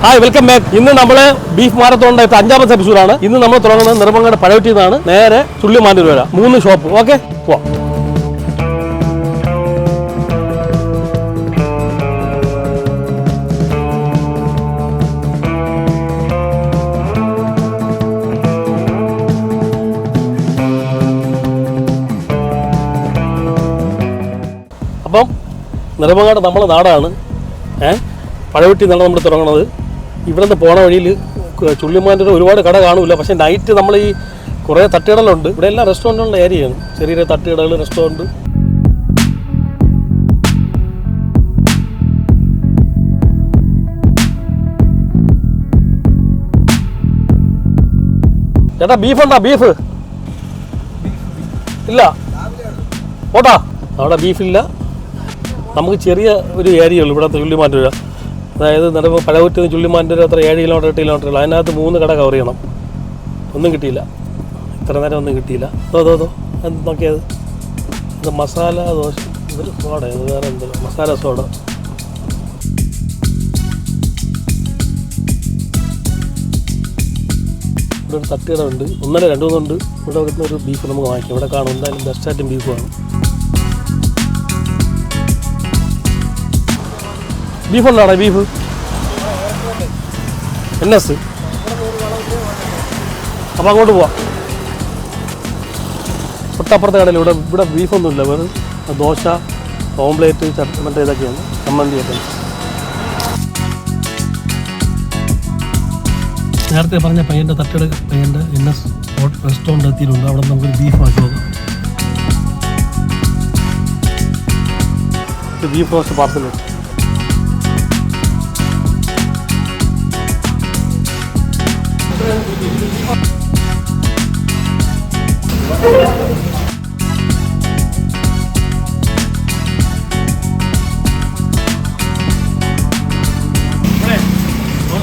Hi welcome back. ഇന്ന് നമ്മള് beef മാരത്തോണിന്റെ 5ാമത്തെ എപ്പിസോഡാണ്. ഇന്ന് നമ്മൾ തുടങ്ങുന്നത് നെടുമങ്ങാട് പഴവറ്റിയിൽ നിന്നാണ് നേരെ ചുള്ളിമാനൂർ വരെ 3 ഷോപ്പ്. ഓക്കെ പോവാം. അപ്പം നെടുമങ്ങാട് നമ്മളെ നാടാണ്. പഴവറ്റി നിന്നാണ് നമ്മൾ തുടങ്ങുന്നത്. ഇവിടെ നിന്ന് പോണ വഴിയിൽ ചുള്ളിമാനൂർ ഒരുപാട് കട കാണില്ല. പക്ഷേ നൈറ്റ് നമ്മൾ ഈ കുറേ തട്ടുകടലുണ്ട്. ഇവിടെ എല്ലാം റെസ്റ്റോറൻറ്റുള്ള ഏരിയയാണ്. ചെറിയ ചെറിയ തട്ടുകടകൾ, റെസ്റ്റോറൻറ്റ്. ചേട്ടാ ബീഫുണ്ടോ? ബീഫ് ഇല്ല ഓട്ടാ. അവിടെ ബീഫില്ല. നമുക്ക് ചെറിയ ഒരു ഏരിയ ഉള്ളൂ ഇവിടുത്തെ ചുള്ളിമാനൂർ. അതായത് നിലവിൽ പഴവറ്റൂർ ചുള്ളിമാനൂർ അത്ര 7 കിലോമീറ്റർ 8 കിലോമീറ്റർ. അതിനകത്ത് 3 കട കവർ ചെയ്യണം. ഒന്നും കിട്ടിയില്ല, ഇത്ര നേരം ഒന്നും കിട്ടിയില്ല. എന്ത് നോക്കിയത്? ഇത് മസാല ദോശ, ഇതൊരു സോഡ, ഇത് വേറെ എന്തോ മസാല സോഡ. ഇവിടെ ഒരു തട്ടുകട ഉണ്ട്, 1 2 ഉണ്ട്. ഇവിടെ കിട്ടുന്ന ഒരു ബീഫ് നമുക്ക് വാങ്ങിക്കാം. ഇവിടെ കാണും എന്തായാലും ബെസ്റ്റായിട്ടും ബീഫാണ്. ബീഫുണ്ടാണോ? Beef NS. അപ്പോൾ അങ്ങോട്ട് പോവാം. തൊട്ടപ്പുറത്തെ കടയിൽ ഇവിടെ ബീഫൊന്നുമില്ല. വെറും ദോശ, ഓംപ്ലേറ്റ്, മറ്റേ ഇതൊക്കെയാണ്, ചമ്മന്തിയൊക്കെ. നേരത്തെ പറഞ്ഞ പയ്യൻ്റെ പയ്യൻ്റെ NS റെസ്റ്റോറൻറ്റ് എത്തിയിട്ടുണ്ട്. അവിടെ നമുക്കൊരു ബീഫ് ആക്കി നോക്കാം. Beef roast parcel.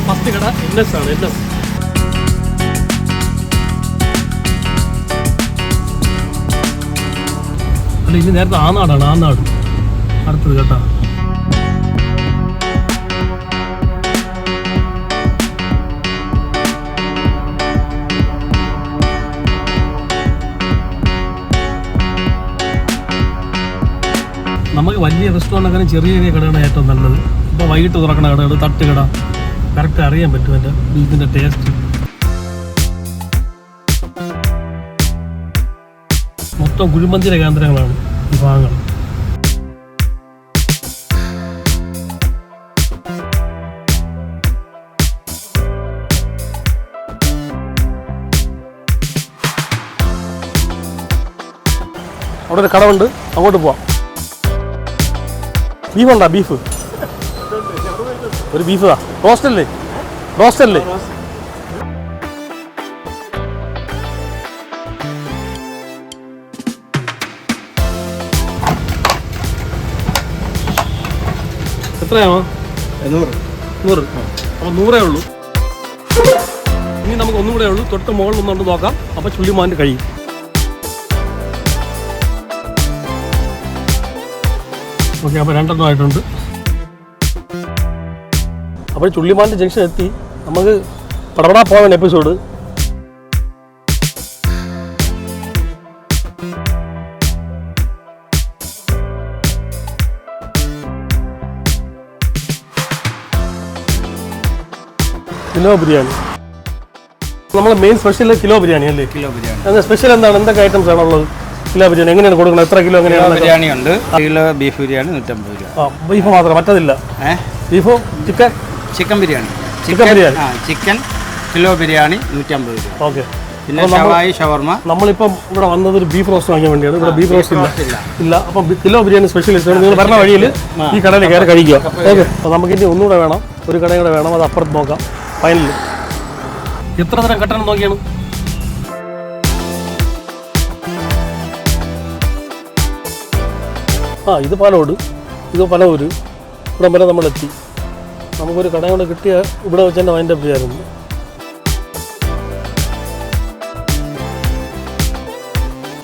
ഫസ്റ്റ് കട NS ആണ്. NS അല്ല, ഇനി നേരത്തെ ആനാടാണ്. ആനാട് അടുത്തത് കേട്ടോ. നമുക്ക് വലിയ റെസ്റ്റോറൻറ്റ് ചെറിയ ചെറിയ കടകളാണ് ഏറ്റവും നല്ലത്. ഇപ്പോൾ വൈകിട്ട് തുറക്കുന്ന കടകൾ, തട്ടുകട, കറക്റ്റ് അറിയാൻ പറ്റും എൻ്റെ ബീഫിൻ്റെ ടേസ്റ്റ്. മൊത്തം കുഴിമന്തിയുടെ കേന്ദ്രങ്ങളാണ് ഈ ഭാഗങ്ങൾ. അവിടെ ഒരു കടമുണ്ട്, അങ്ങോട്ട് പോവാം. ബീഫുണ്ടോ? ബീഫ് ഒരു ബീഫാ. റോസ്റ്റല്ലേ? റോസ്റ്റല്ലേ? എത്രയാണോ? 100. അപ്പോൾ 100 ഉള്ളൂ. ഇനി നമുക്ക് ഒന്നും കൂടെ ഉള്ളൂ. തൊട്ട് മുകളിൽ ഒന്നുകൊണ്ട് നോക്കാം. അപ്പോൾ ചുള്ളിമാനൂർ കഴിയും. ഓക്കെ, അപ്പോൾ 2 ആയിട്ടുണ്ട്. അപ്പോൾ ചുള്ളിമാനൂർ ജംഗ്ഷൻ എത്തി. നമുക്ക് പടപടാ പോകാൻ എപ്പിസോഡ്. കിലോ ബിരിയാണി. നമ്മൾ മെയിൻ സ്പെഷ്യൽ കിലോ ബിരിയാണി അല്ലേ? കിലോ ബിരിയാണി. സ്പെഷ്യൽ എന്താണ്? എന്തൊക്കെ ഐറ്റംസ് ആണുള്ളത്? കിലോ ബിരിയാണി എങ്ങനെയാണ് കൊടുക്കുന്നത്? എത്ര കിലോ? എങ്ങനെയാണ്? ബിരിയാണി ഉണ്ട്. കിലോ ബീഫ് ബിരിയാണി 150 രൂപ. ബീഫ് മാത്രം, മറ്റതില്ല? ബീഫോ? Chicken biryani. Chicken kilo biryani 150 രൂപ. ഓക്കെ. പിന്നെ ഷവായി, ഷവർമ. നമ്മളിപ്പം ഇവിടെ വന്നത് ഒരു ബീഫ് റോസ്റ്റ് വാങ്ങിക്കാൻ വേണ്ടിയാണ്. ഇവിടെ ബീഫ് റോസ്റ്റ് ഇല്ല. അപ്പം കിലോ ബിരിയാണി സ്പെഷ്യലിസ്റ്റ് നിങ്ങൾ പറഞ്ഞ വഴിയിൽ ഈ കടയിൽ കയറി കഴിക്കുക. ഓക്കെ. അപ്പോൾ നമുക്കിനി ഒന്നുകൂടെ വേണം, ഒരു കടയും കൂടെ വേണം. അത് അപ്പുറത്ത് നോക്കാം. ഫൈനലിൽ എത്ര തരം കട്ടണം നോക്കിയാണ്? ഇത് പാലോട്, ഇത് പലവൂര്. ഇവിടം വരെ നമ്മളെത്തി. നമുക്കൊരു കട കൊണ്ട് കിട്ടിയ ഇവിടെ വെച്ച് തന്നെ വൈൻഡപ്പ് ചെയ്യാറുണ്ട്.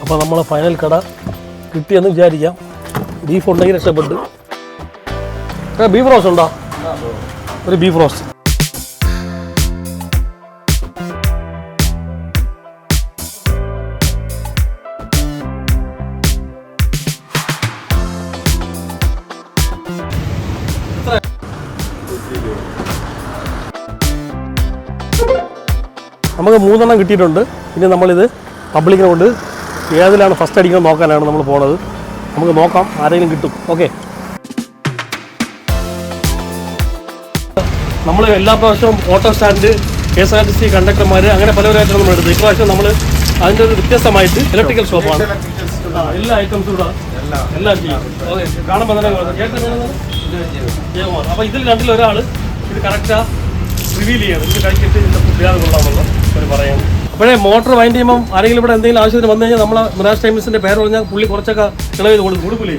അപ്പോൾ നമ്മളെ ഫൈനൽ കട കിട്ടിയെന്ന് വിചാരിക്കാം. ബീഫ് ഉണ്ടെങ്കിൽ രക്ഷപ്പെട്ടു. ബീഫ് റോസ്റ്റ് ഉണ്ടോ? ഒരു ബീഫ് റോസ്റ്റ്. നമുക്ക് 3 എണ്ണം കിട്ടിയിട്ടുണ്ട്. ഇനി നമ്മളിത് പബ്ലിക്കിനെ കൊണ്ട് ഏതിലാണ് ഫസ്റ്റ് അടിക്കുന്നത് നോക്കാനാണ് നമ്മൾ പോണത്. നമുക്ക് നോക്കാം ആരെങ്കിലും കിട്ടും. ഓക്കെ, നമ്മൾ എല്ലാ പ്രാവശ്യവും ഓട്ടോ സ്റ്റാൻഡ്, KSRTC കണ്ടക്ടർമാർ അങ്ങനെ പലവരായിട്ടാണ് നമ്മൾ എടുത്തത്. ഇപ്രാവശ്യം നമ്മൾ അതിൻ്റെ ഒരു വ്യത്യസ്തമായിട്ട് ഇലക്ട്രിക്കൽ ഷോപ്പാണ്. എല്ലാ ഐറ്റംസും ഇവിടെ എല്ലാം ചെയ്യും. ഓക്കെ, കാണുമ്പോൾ തന്നെ ജയകുമാർ. അപ്പോൾ ഇതിൽ രണ്ടിലൊരാൾ ഇത് കറക്റ്റാണ് റിവീൽ ചെയ്യണം. ഇത് കഴിച്ചിട്ട് ഇതിൻ്റെ ഫുഡ് കൊള്ളാമെന്നുള്ള അവർ പറയുന്നത്. അപ്പോഴേ മോട്ടർ വൈൻഡ് ചെയ്യുമ്പോൾ ആരെങ്കിലും ഇവിടെ എന്തെങ്കിലും ആവശ്യത്തിന് വന്നു കഴിഞ്ഞാൽ നമ്മളെ മിറാജ് ടൈംസിൻ്റെ പേര് പറഞ്ഞാൽ പുള്ളി കുറച്ചൊക്കെ ഇളവ് ചെയ്ത് കൊടുക്കൂലേ?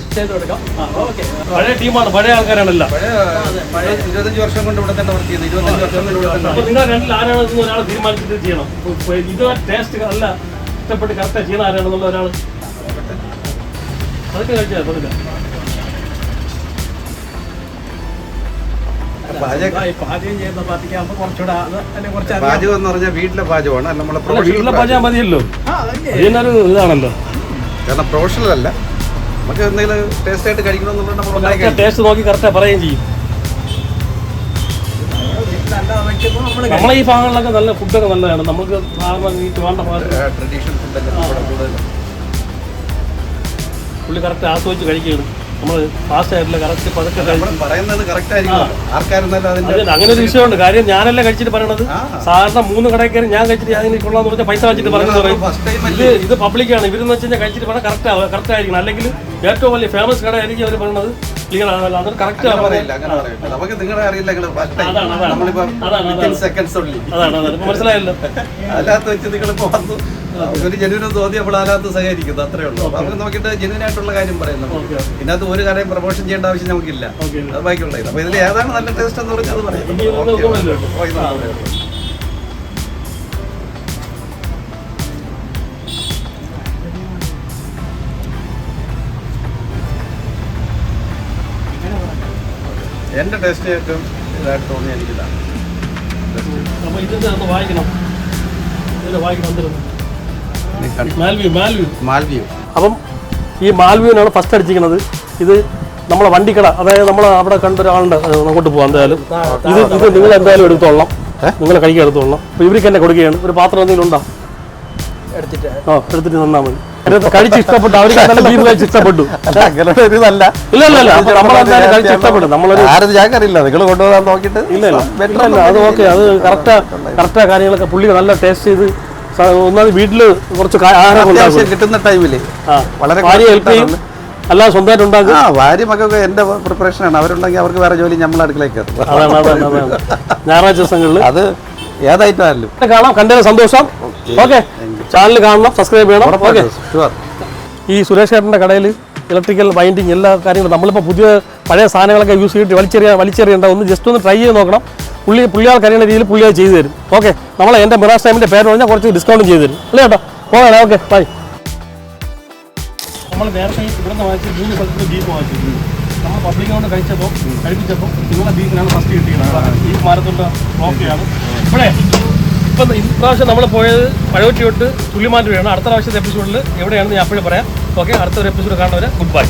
പഴയ ടീമാണ്, പഴയ ആൾക്കാരാണല്ല. 25 വർഷം കൊണ്ട് ഇവിടെ തന്നെ വർക്ക് ചെയ്തു. 25 വർഷം കൊണ്ട് ഇവിടെ തന്നെ. അപ്പോൾ നിങ്ങൾ രണ്ടിൽ ആരാണെന്ന് ഒരാൾ തീരുമാനിച്ചിട്ട് ചെയ്യണം. ഇത് ടേസ്റ്റ് നല്ല ഇഷ്ടപ്പെട്ട് കറക്റ്റായി ചെയ്യുന്ന ആരാണെന്നുള്ള ഒരാൾ അതൊക്കെ കഴിച്ചാൽ അതൊക്കെ പാചകം എന്ന് പറഞ്ഞാൽ വീട്ടിലെ പാചകമാണ്. നമ്മളെ വീട്ടിലെ പാചകം മതിയല്ലോ, ഇതിനൊരു ഇതാണല്ലോ. കാരണം പ്രൊഫഷണൽ അല്ല, നമുക്ക് എന്തെങ്കിലും ടേസ്റ്റ് ആയിട്ട് കഴിക്കണമെന്നുള്ള ടേസ്റ്റ് നോക്കി കറക്റ്റായി പറയുകയും ചെയ്യും. നമ്മളെ ഈ ഭാഗങ്ങളിലൊക്കെ നല്ല ഫുഡൊക്കെ നല്ലതാണ്. നമുക്ക് വേണ്ട ട്രഡീഷണൽ ഫുഡൊക്കെ പുള്ളി കറക്റ്റ് ആസ്വദിച്ച് കഴിക്കുകയാണ്. നമ്മൾ ഫാസ്റ്റ് ആയിട്ടില്ല, കറക്റ്റ് പതുക്കെ പറയുന്നത് കറക്റ്റ് ആയിരിക്കും. ആർക്കായിരുന്നാലും അങ്ങനെ ഒരു വിഷയമുണ്ട്. കാര്യം ഞാനല്ല കഴിച്ചിട്ട് പറയണത്. സാധാരണ 3 കടയിൽ കയറി ഞാൻ കഴിച്ചിട്ട് അതിന് കൊള്ളാന്ന് പറഞ്ഞാൽ പൈസ വെച്ചിട്ട് പറയുന്നത് ഇത് പബ്ലിക്കാണ്. ഇവരെന്ന് വെച്ച് കഴിഞ്ഞാൽ കഴിച്ചിട്ട് പറഞ്ഞാൽ കറക്റ്റ് ആയിരിക്കണം. അല്ലെങ്കിൽ ഏറ്റവും വലിയ ഫേമസ് കട ആയിരിക്കും അവർ പറയുന്നത് ക്ലിയർ ആണല്ലോ. അത് കറക്റ്റ് നമുക്ക് നിങ്ങളെ അറിയില്ല. അതാണ് മനസ്സിലായല്ലോ. അതിനകത്ത് വെച്ച് നിങ്ങളിപ്പോ വന്നു ഒരു ജനുവിനും തോന്നി നമ്മൾ അതിനകത്ത് സഹകരിക്കുന്നു, അത്രേ ഉള്ളൂ. അപ്പൊ നമുക്ക് നോക്കിയിട്ട് ജനുവിനായിട്ടുള്ള കാര്യം പറയുന്നു. ഇതിനകത്ത് ഒരു കാര്യം പ്രൊമോഷൻ ചെയ്യേണ്ട ആവശ്യം നമുക്കില്ല, അത് ബാക്കിയുള്ളത്. അപ്പൊ ഇതിൽ ഏതാണ് നല്ല ടേസ്റ്റ് എന്ന് പറഞ്ഞാൽ അത് പറയാം. എന്റെ ടേസ്റ്റ് ഏറ്റവും ഇതായിട്ട് തോന്നി എനിക്കിതാണ്. അപ്പം ഈ മാൽവ്യൂവിനാണ് ഫസ്റ്റ് അടിച്ചിരിക്കുന്നത്. ഇത് നമ്മളെ വണ്ടിക്കട, അതായത് നമ്മൾ അവിടെ കണ്ടൊരാളുണ്ട്, അങ്ങോട്ട് പോകാം. എന്തായാലും ഇത് നിങ്ങൾ എന്തായാലും എടുത്തോളാം, നിങ്ങൾ കഴിക്കാൻ എടുത്തോളാം. അപ്പോൾ ഇവർക്ക് തന്നെ കൊടുക്കുകയാണ്. ഒരു പാത്രം എന്തെങ്കിലും ഉണ്ടോ? എടുത്തിട്ട് തന്നാൽ മതി. കഴിച്ച് ഇഷ്ടപ്പെട്ടു, അവർക്ക് ബീഫ് കഴിച്ച് ഇഷ്ടപ്പെട്ടു. ഇല്ല നമ്മളെന്തായാലും കഴിച്ച് ഇഷ്ടപ്പെടും. നമ്മളൊരു അറിയില്ല, നിങ്ങൾ കൊണ്ടുപോകാൻ നോക്കിയിട്ട് ഇല്ല അത് ഓക്കെ. അത് കറക്റ്റാ കാര്യങ്ങളൊക്കെ പുള്ളി നല്ല ടേസ്റ്റ് ചെയ്ത് ഒന്നാമത് വീട്ടിൽ കുറച്ച് ആഹാരം കിട്ടുന്ന ടൈമില് വളരെ ഹെൽപ്പ് ചെയ്യും. അല്ലാതെ സ്വന്തമായിട്ട് ഉണ്ടാക്കും. ഭാര്യ മക്കൾക്ക് എന്റെ പ്രിപ്പറേഷനാണ്. അവരുണ്ടെങ്കിൽ അവർക്ക് വേറെ ജോലി നമ്മൾ അടുക്കളയ്ക്ക്. അതാണ് ഞായറാഴ്ച ദിവസങ്ങളിൽ അത് ഏതായിട്ടായാലും കാണാം. കണ്ടതിന് സന്തോഷം. ഓക്കെ, ചാനൽ കാണണം, സബ്സ്ക്രൈബ് ചെയ്യണം. ഓക്കെ, ഈ സുരേഷ് ചേട്ടൻ്റെ കടയിൽ ഇലക്ട്രിക്കൽ വൈൻഡിങ് എല്ലാ കാര്യങ്ങളും നമ്മളിപ്പോൾ പുതിയ പഴയ സാധനങ്ങളൊക്കെ യൂസ് ചെയ്തിട്ട് വലിച്ചെറിയേണ്ട ഒന്ന് ജസ്റ്റ് ഒന്ന് ട്രൈ ചെയ്ത് നോക്കണം. പുള്ളിയാൾ കഴിയുന്ന രീതിയിൽ പുള്ളി അത് ചെയ്തു തരും. ഓക്കെ, നമ്മളെ എൻ്റെ മിറാജ് ടൈമിൻ്റെ പേര് പറഞ്ഞാൽ കുറച്ച് ഡിസ്കൗണ്ടും ചെയ്തു തരും. അല്ലേ ചേട്ടാ? പോകണേ. Okay, bye. നമ്മൾ നേരത്തെ ഇവിടെ നിന്ന് വാങ്ങിച്ച് 3 സ്ഥലത്ത് ബീഫ് വാങ്ങിച്ചിട്ടുണ്ട്. നമ്മൾ പബ്ലിക്കോട് കഴിപ്പിച്ചപ്പോൾ നിങ്ങളുടെ ബീഫിനാണ് ഫസ്റ്റ് കിട്ടിയത്. ബീഫ് മാരത്തോണ്ട് ഓക്കെയാണ്. ഇപ്പം ഇപ്രാവശ്യം നമ്മൾ പോയത് പഴവറ്റി തൊട്ട് ചുള്ളിമാൻ്റെ വഴിയാണ്. അടുത്ത പ്രാവശ്യത്തെ എപ്പിസോഡിൽ എവിടെയാണെന്ന് ഞാൻ അപ്പോഴും പറയാം. ഓക്കെ, അടുത്തൊരു എപ്പിസോഡ് കാണുന്നവരെ ഗുഡ് ബൈ.